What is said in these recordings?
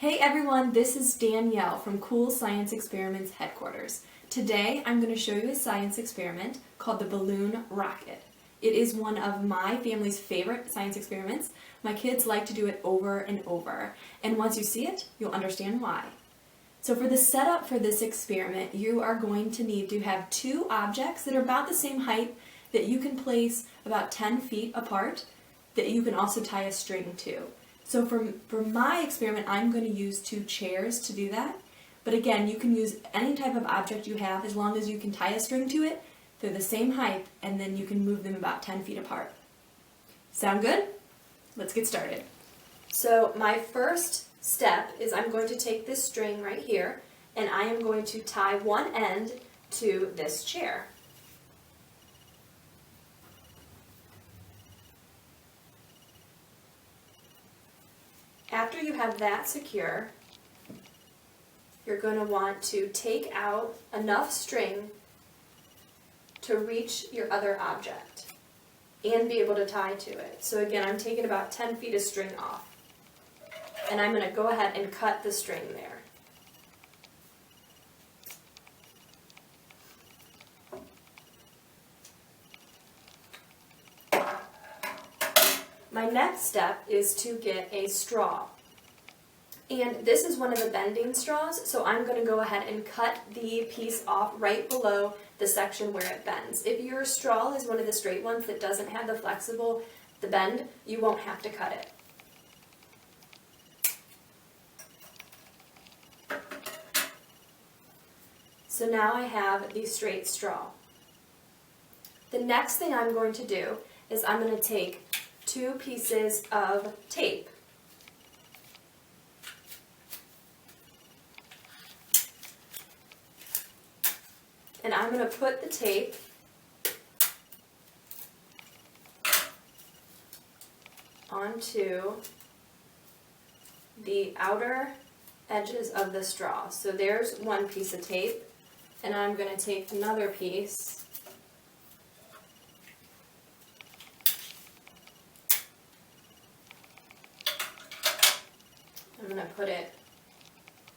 Hey everyone, this is Danielle from Cool Science Experiments headquarters. Today I'm going to show you a science experiment called the balloon rocket. It is one of my family's favorite science experiments. My kids like to do it over and over, and once you see it, you'll understand why. So for the setup for this experiment, you are going to need to have two objects that are about the same height that you can place about 10 feet apart that you can also tie a string to. So for my experiment, I'm going to use two chairs to do that. But again, you can use any type of object you have as long as you can tie a string to it. They're the same height, and then you can move them about 10 feet apart. Sound good? Let's get started. So my first step is I'm going to take this string right here, and I am going to tie one end to this chair. After you have that secure, you're going to want to take out enough string to reach your other object and be able to tie to it. So again, I'm taking about 10 feet of string off, and I'm going to go ahead and cut the string there. My next step is to get a straw. And this is one of the bending straws, so I'm going to go ahead and cut the piece off right below the section where it bends. If your straw is one of the straight ones that doesn't have the bend, you won't have to cut it. So now I have the straight straw. The next thing I'm going to do is I'm going to take two pieces of tape. And I'm going to put the tape onto the outer edges of the straw. So there's one piece of tape, and I'm going to take another piece I'm going to put it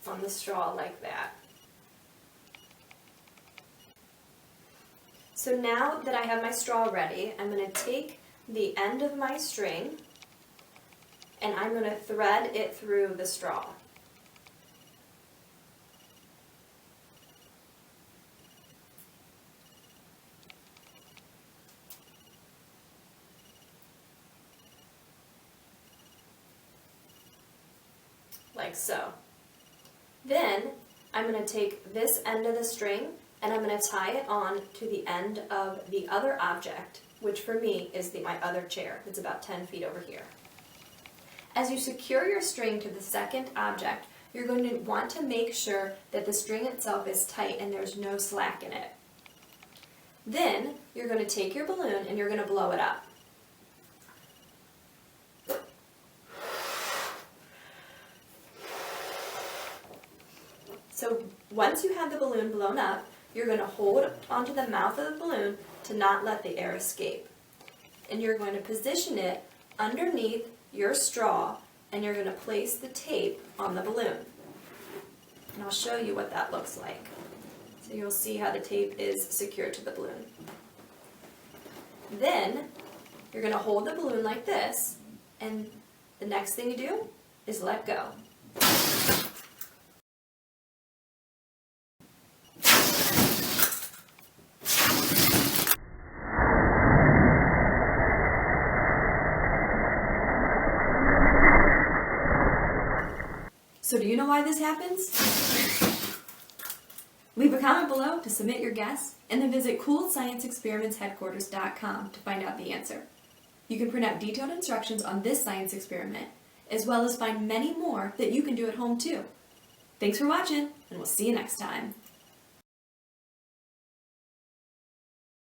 on the straw like that. So now that I have my straw ready, I'm going to take the end of my string and I'm going to thread it through the straw. Like so. Then I'm going to take this end of the string and I'm going to tie it on to the end of the other object, which for me is my other chair. It's about 10 feet over here. As you secure your string to the second object, you're going to want to make sure that the string itself is tight and there's no slack in it. Then you're going to take your balloon and you're going to blow it up. So once you have the balloon blown up, you're going to hold onto the mouth of the balloon to not let the air escape. And you're going to position it underneath your straw, and you're going to place the tape on the balloon. And I'll show you what that looks like. So you'll see how the tape is secured to the balloon. Then you're going to hold the balloon like this, and the next thing you do is let go. So do you know why this happens? Leave a comment below to submit your guess, and then visit CoolScienceExperimentsHeadquarters.com to find out the answer. You can print out detailed instructions on this science experiment, as well as find many more that you can do at home too. Thanks for watching, and we'll see you next time.